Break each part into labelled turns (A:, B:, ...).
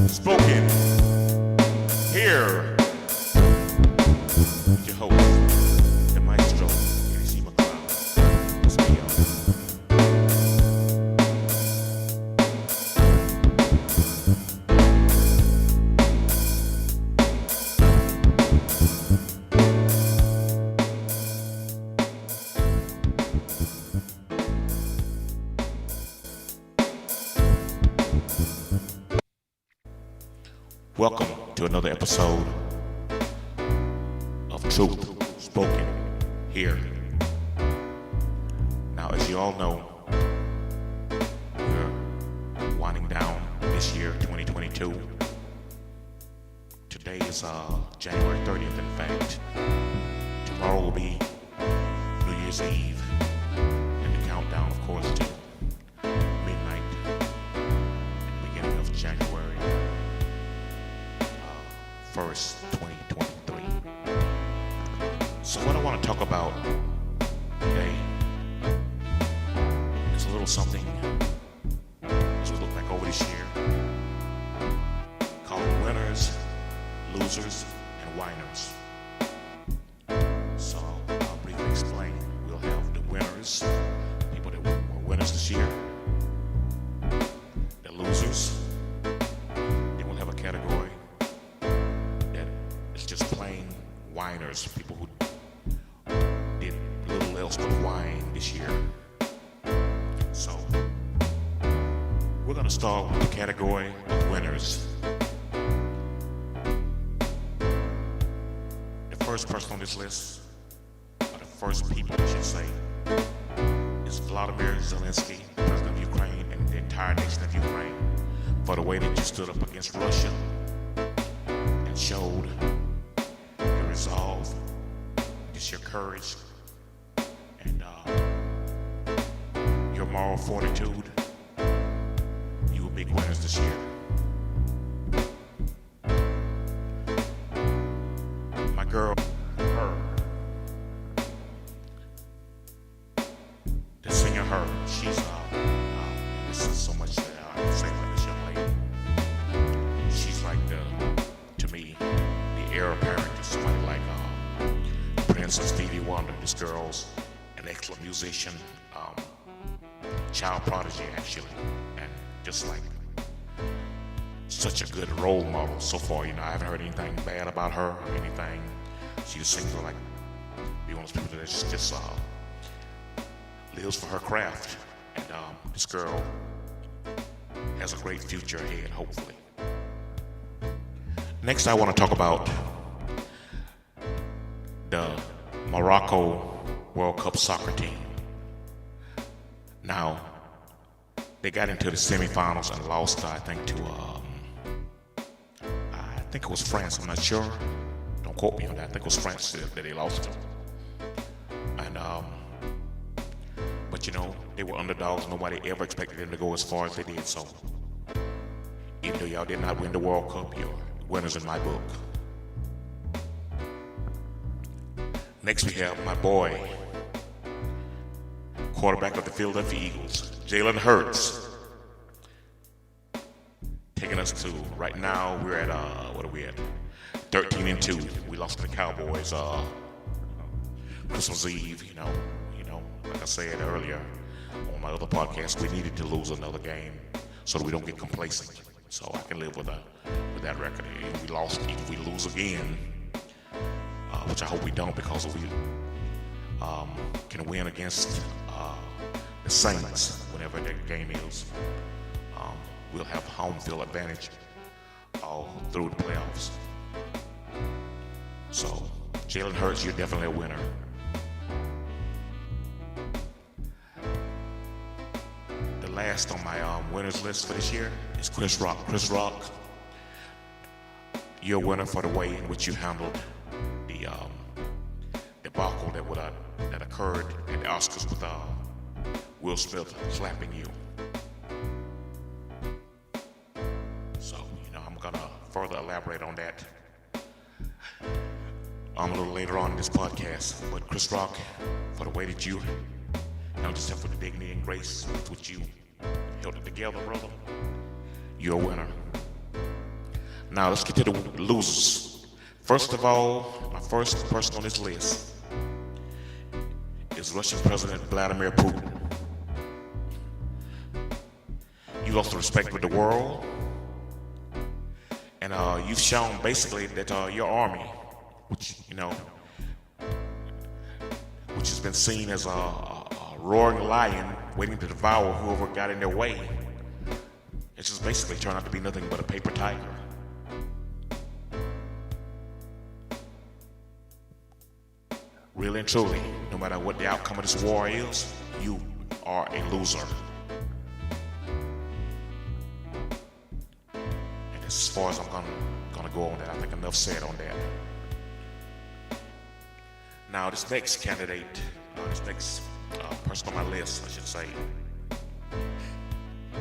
A: Spoken here with your host, the maestro, Tsw McCloud. Let's be Welcome to another episode of Truth Spoken here. Now, as you all know, we're winding down this year, 2022. Today is January 30th, in fact. Tomorrow will be New Year's Eve, and the countdown, of course, to midnight, beginning of January 1st, 2023. So what I want to talk about today is a little something as we look back over this year called winners, losers, and whiners. So I'll briefly explain. We'll have the winners, people that were winners this year, the losers. Then we'll have a category just plain whiners, people who did little else but whine this year. So we're going to start with the category of winners. The first person on this list, or the first people I should say, is Vladimir Zelensky, president of Ukraine, and the entire nation of Ukraine, for the way that you stood up against Russia and showed resolve, just your courage, and your moral fortitude. You were big winners this year. My girl, her, the singer, her, she's this is so much that I can say about this young lady. She's like to me, the heir apparent to somebody like Prince and Stevie Wonder. This girl's an excellent musician, child prodigy actually, and just like such a good role model so far. You know, I haven't heard anything bad about her or anything. She just seems to like be one of those people that just lives for her craft, and this girl has a great future ahead, hopefully. Next, I want to talk about the Morocco World Cup soccer team. Now, they got into the semifinals and lost, I think, to I think it was France. I'm not sure. Don't quote me on that. I think it was France that they lost to. And but you know, they were underdogs. Nobody ever expected them to go as far as they did. So, even though y'all did not win the World Cup, you're winners in my book. Next we have my boy, quarterback of the Philadelphia Eagles, Jalen Hurts, taking us to, right now we're at, what are we at? 13-2. We lost to the Cowboys Christmas Eve. You know, like I said earlier on my other podcast, we needed to lose another game so that we don't get complacent. So I can live with that record. If we lose again, which I hope we don't, because we can win against the Saints whenever that game is. We'll have home field advantage all through the playoffs. So, Jalen Hurts, you're definitely a winner. last on my winners list for this year is Chris Rock. Chris Rock, you're a winner for the way in which you handled the debacle that occurred at the Oscars with Will Smith slapping you. So, I'm gonna further elaborate on that a little later on in this podcast. But Chris Rock, for the way that you held yourself with the dignity and grace with which you held it together, brother, you're a winner. Now let's get to the losers. First of all, my first person on this list is Russian President Vladimir Putin. You lost the respect with the world, and you've shown basically that your army, which has been seen as a roaring lion waiting to devour whoever got in their way, it's just basically turned out to be nothing but a paper tiger. Really and truly, no matter what the outcome of this war is, you are a loser. And that's as far as I'm gonna go on that. I think enough said on that. Now, this next candidate, this next person on my list, I should say,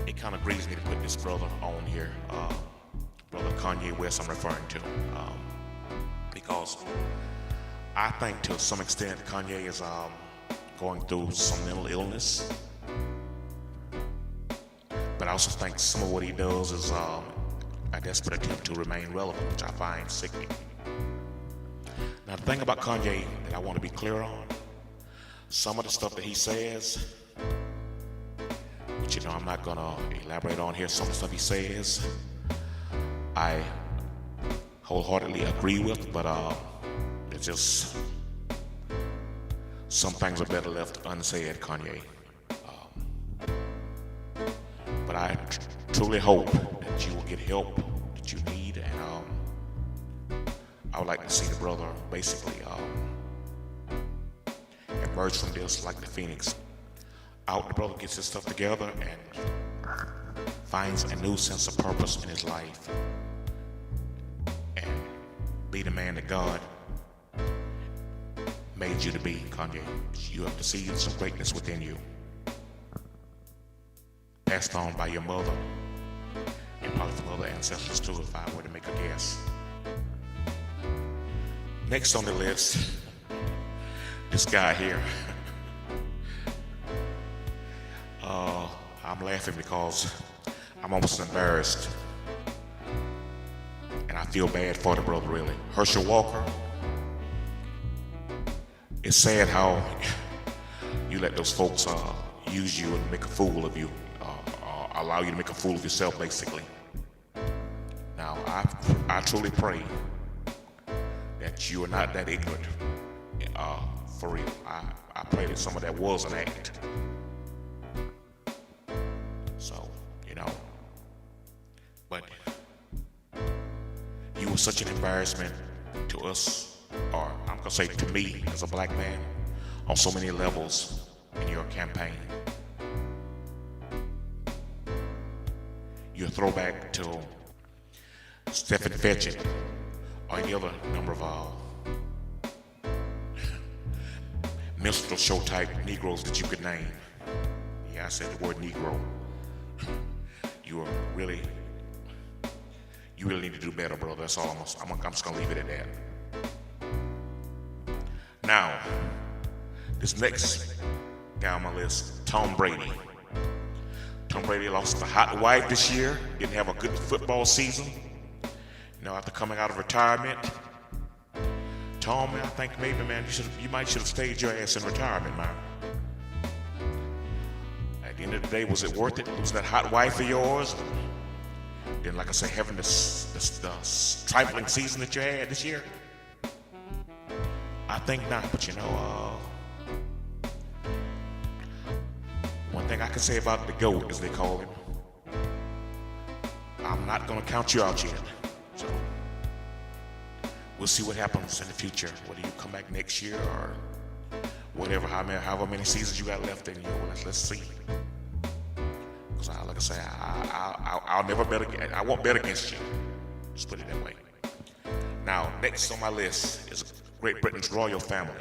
A: it kind of grieves me to put this brother on here, brother Kanye West I'm referring to, because I think to some extent Kanye is going through some mental illness, but I also think some of what he does is a desperate attempt to remain relevant, which I find sickening. Now, the thing about Kanye that I want to be clear on, some of the stuff that he says, which I'm not gonna elaborate on here, some of the stuff he says I wholeheartedly agree with, but it's just some things are better left unsaid, Kanye. But I truly hope that you will get help that you need, and I would like to see the brother basically emerge from this like the Phoenix. I hope the brother gets his stuff together and finds a new sense of purpose in his life and be the man that God made you to be, Kanye. You have perceived some greatness within you, passed on by your mother and probably from other ancestors too, if I were to make a guess. Next on the list, this guy here. I'm laughing because I'm almost embarrassed, and I feel bad for the brother, really. Herschel Walker. It's sad how you let those folks use you and make a fool of you, allow you to make a fool of yourself, basically. Now, I truly pray that you are not that ignorant, for real. I pray that some of that was an act. So, but you were such an embarrassment to us, or I'm gonna say to me as a black man, on so many levels in your campaign. You're a throwback to Stephen Fetchit or any other number of minstrel show type Negroes that you could name. Yeah, I said the word Negro. You really need to do better, brother. That's all I'm just gonna leave it at that. Now, this next guy on my list, Tom Brady. Tom Brady lost a hot wife this year. Didn't have a good football season. After coming out of retirement. Tom, man, I think maybe, man, you might should have stayed your ass in retirement, man. At the end of the day, was it worth it, losing that hot wife of yours? Then, like I say, having this trifling season that you had this year? I think not, but one thing I can say about the GOAT, as they call him, I'm not going to count you out yet. So, we'll see what happens in the future, whether you come back next year or whatever, however many seasons you got left in you. Let's see. Because like I say, I'll never bet against. I won't bet against you. Just put it that way. Now, next on my list is Great Britain's royal family.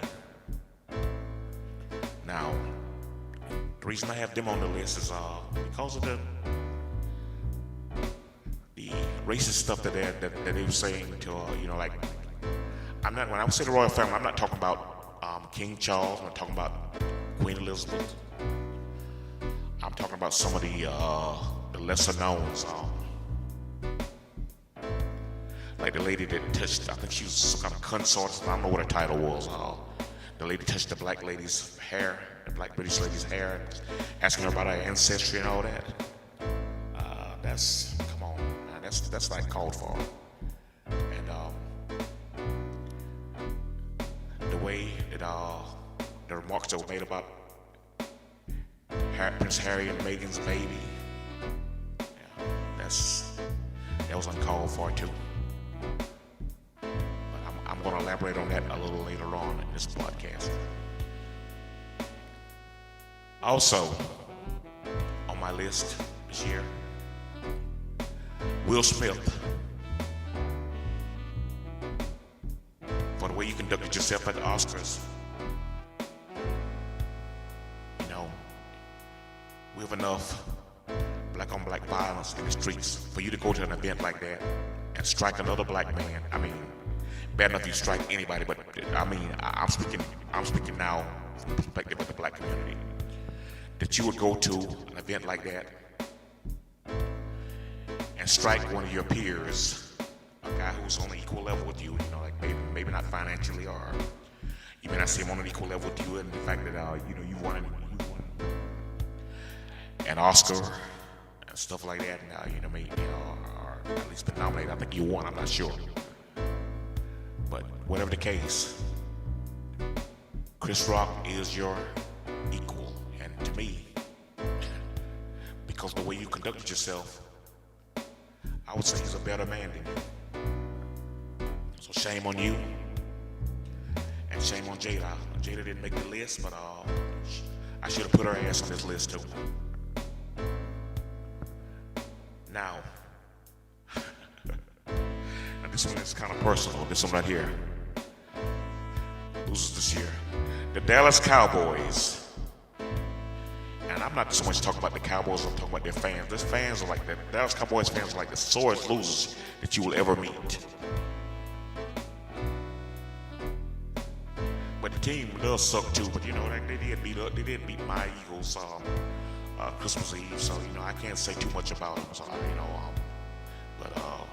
A: Now, the reason I have them on the list is because of the racist stuff that they were saying to like. When I say the royal family, I'm not talking about King Charles. I'm not talking about Queen Elizabeth. I'm talking about some of the lesser knowns. Like the lady that touched, I think she was some kind of consort. I don't know what her title was. The lady touched the black lady's hair, the black British lady's hair, asking her about her ancestry and all that. Come on, man, that's like called for. And the way that the remarks that were made about Prince Harry and Meghan's baby, that was uncalled for too. But I'm going to elaborate on that a little later on in this podcast. Also, on my list this year, Will Smith. For the way you conducted yourself at the Oscars. We have enough black on black violence in the streets for you to go to an event like that and strike another black man. I mean, bad enough you strike anybody, but I mean, I'm speaking now from the perspective of the black community. That you would go to an event like that and strike one of your peers, a guy who's on an equal level with you, like maybe not financially, or you may not see him on an equal level with you, and the fact that you won an Oscar and stuff like that, or at least been nominated. I think you won. I'm not sure, but whatever the case, Chris Rock is your equal, and to me, because of the way you conducted yourself, I would say he's a better man than you. So shame on you, and shame on Jada. Jada didn't make the list, but I should have put her ass on this list too. Now this one is kind of personal. This one right here loses this year. The Dallas Cowboys. And I'm not so much talking about the Cowboys, I'm talking about their fans. Their fans are like the Dallas Cowboys fans are like the sorest losers that you will ever meet. But the team does suck too. But they did beat my Eagles Christmas Eve, so I can't say too much about them. So but I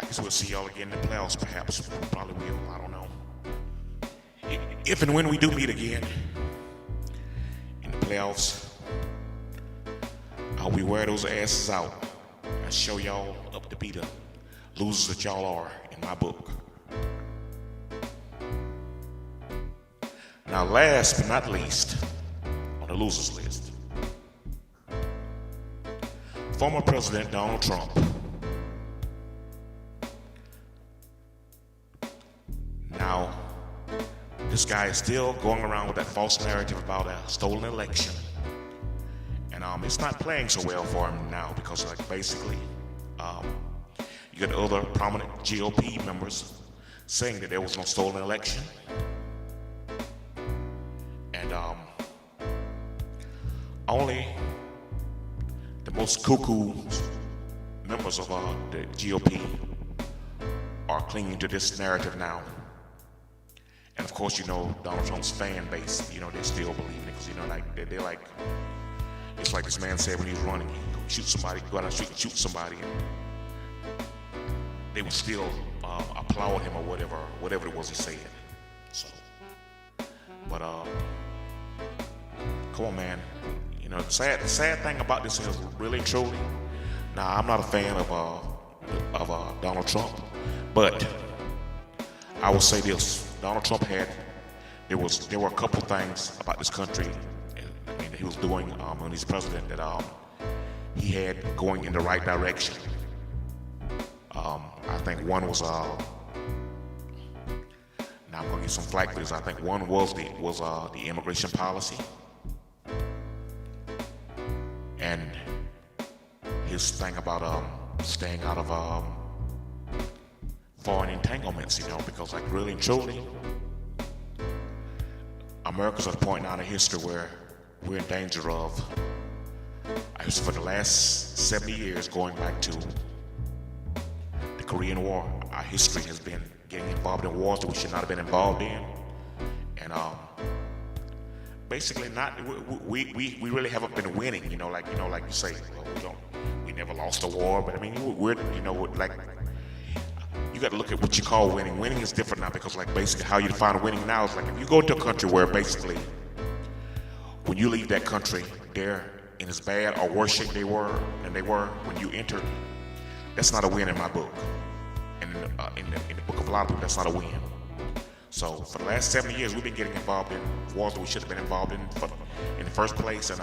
A: guess we'll see y'all again in the playoffs. Perhaps we probably will. I don't know. If and when we do meet again in the playoffs, we wear those asses out and show y'all up to be the losers that y'all are in my book. Now, last but not least, on the losers list, former President Donald Trump. Now, this guy is still going around with that false narrative about a stolen election. And it's not playing so well for him now because, basically, you got other prominent GOP members saying that there was no stolen election. And only the most cuckoo members of the GOP are clinging to this narrative now. And of course, Donald Trump's fan base, they still believe it because, they're like, it's like this man said when he was running, go shoot somebody, go out on the street and shoot somebody, and they would still applaud him or whatever it was he said. So, but come on, man. The sad thing about this is really truly. Now, I'm not a fan of Donald Trump, but I will say this: Donald Trump there were a couple things about this country. That he was doing when he's president that he had going in the right direction. I think one was now I'm gonna get some flack for this. I think one was the immigration policy, and his thing about staying out of foreign entanglements, because like really and truly, America's at a point now in history where we're in danger of, for the last 70 years, going back to the Korean War, our history has been getting involved in wars that we should not have been involved in, and basically not. We really haven't been winning. Like you say, well, we never lost a war, but I mean, we're like. You got to look at what you call winning. Winning is different now because, like, basically how you define winning now is like if you go to a country where basically when you leave that country, they're in as bad or worse shape they were when you entered. That's not a win in my book. And in the book of a lot of people, that's not a win. So for the last 70 years, we've been getting involved in wars that we should have been involved in the first place, and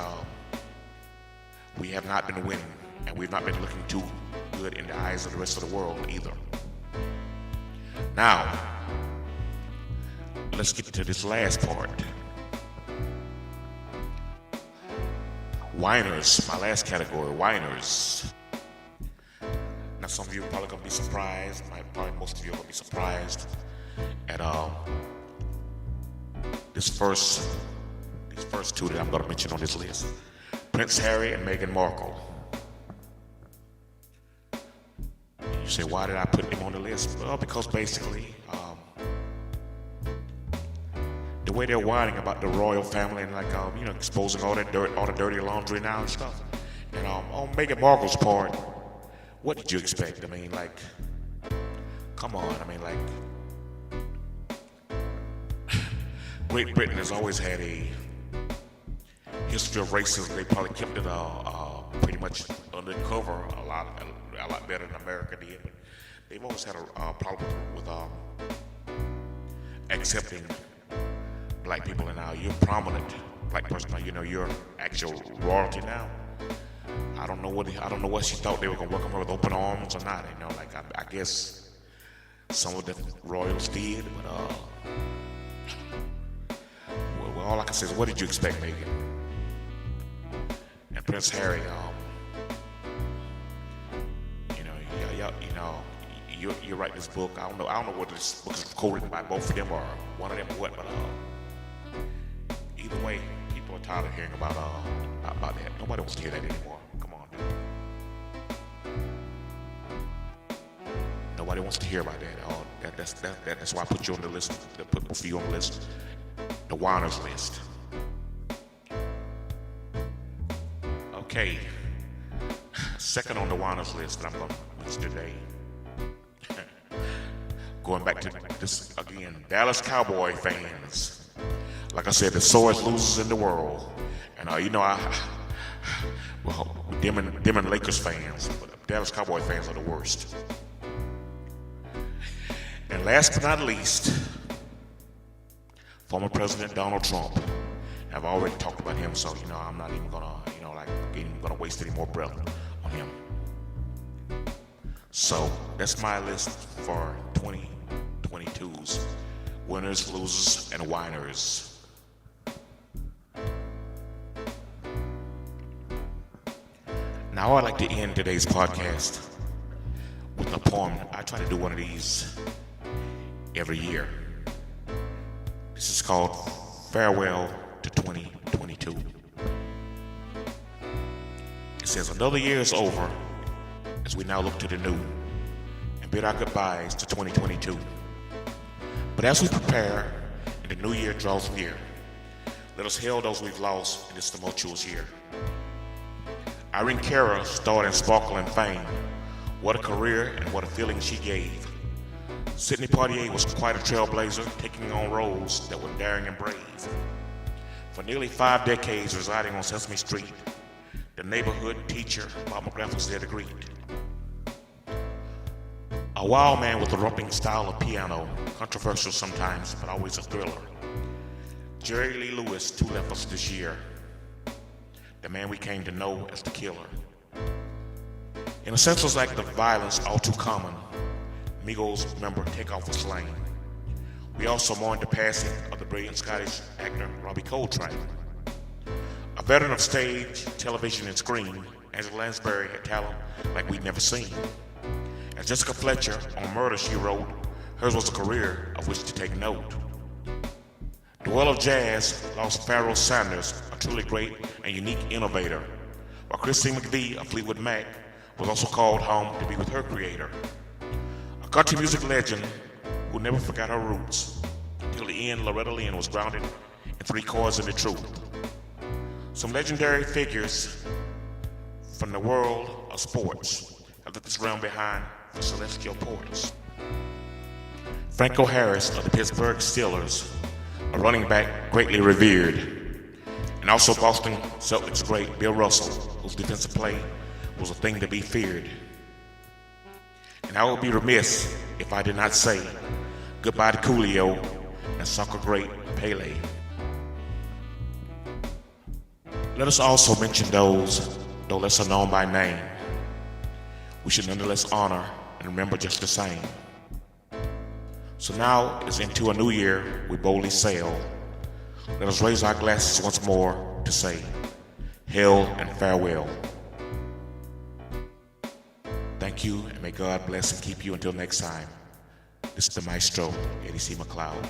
A: we have not been winning, and we've not been looking too good in the eyes of the rest of the world either. Now, let's get to this last part. Whiners, my last category, whiners. Now, some of you are probably going to be surprised. Probably most of you are going to be surprised at these first two that I'm going to mention on this list. Prince Harry and Meghan Markle. You say, why did I put them on the list? Well, because basically, the way they're whining about the royal family and like, exposing all that dirt, all the dirty laundry now and stuff. And on Meghan Markle's part, what did you expect? I mean, like, come on. I mean, like, Great Britain has always had a history of racism. They probably kept it pretty much undercover a lot better than America did. But they've always had a problem with accepting black people, and now you're a prominent black person. Now you're actual royalty now. I don't know what she thought they were gonna welcome her with open arms or not. I guess some of the royals did, but well, all I can say is, what did you expect, Meghan? And Prince Harry, you write this book. I don't know whether this book is co-written by both of them or one of them or what, but either way, people are tired of hearing about that. Nobody wants to hear that anymore. Come on, dude. Nobody wants to hear about that. That's why I put you on the list. Put both of you on the list, the Whiners list. Okay, second on the Whiners list that I'm going to mention today. Going back to this again, Dallas Cowboy fans. Like I said, the sorest losers in the world. And them and Lakers fans, but Dallas Cowboy fans are the worst. And last but not least, former President Donald Trump. I've already talked about him, so I'm not even gonna waste any more breath on him. So that's my list for 2022's winners, losers, and whiners. Now I'd like to end today's podcast with a poem. I try to do one of these every year. This is called Farewell to 2022. It says, another year is over as we now look to the new and bid our goodbyes to 2022. But as we prepare and the new year draws near, let us hail those we've lost in this tumultuous year. Irene Cara starred in Sparkle and Fame. What a career and what a feeling she gave. Sidney Poitier was quite a trailblazer, taking on roles that were daring and brave. For nearly 5 decades residing on Sesame Street, the neighborhood teacher Bob McGrath was there to greet. A wild man with a romping style of piano, controversial sometimes, but always a thriller. Jerry Lee Lewis too left us this year, the man we came to know as the killer. In a sense like the violence all too common, Migos member Takeoff was slain. We also mourned the passing of the brilliant Scottish actor Robbie Coltrane. A veteran of stage, television, and screen, Angela Lansbury had talent like we'd never seen. As Jessica Fletcher on Murder, She Wrote, hers was a career of which to take note. The Well of Jazz lost Pharoah Sanders, a truly great and unique innovator, while Christine McVie of Fleetwood Mac was also called home to be with her creator. A country music legend who never forgot her roots. Till the end, Loretta Lynn was grounded in 3 chords and the truth. Some legendary figures from the world of sports have left this realm behind for celestial portals. Franco Harris of the Pittsburgh Steelers, a running back greatly revered, and also Boston Celtics great Bill Russell, whose defensive play was a thing to be feared. And I would be remiss if I did not say goodbye to Coolio and soccer great Pele. Let us also mention those, though lesser known by name, we should nonetheless honor and remember just the same. So now, as into a new year we boldly sail, let us raise our glasses once more to say, hail and farewell. Thank you, and may God bless and keep you until next time. This is the Maestro, Eddie C. McLeod.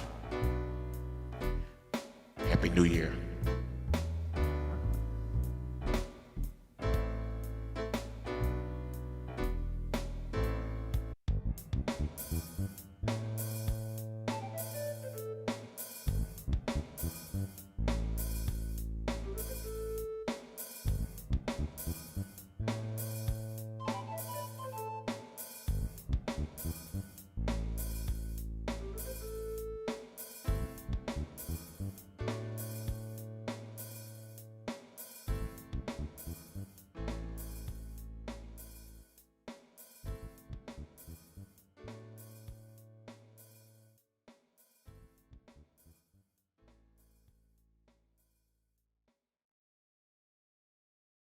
A: Happy New Year.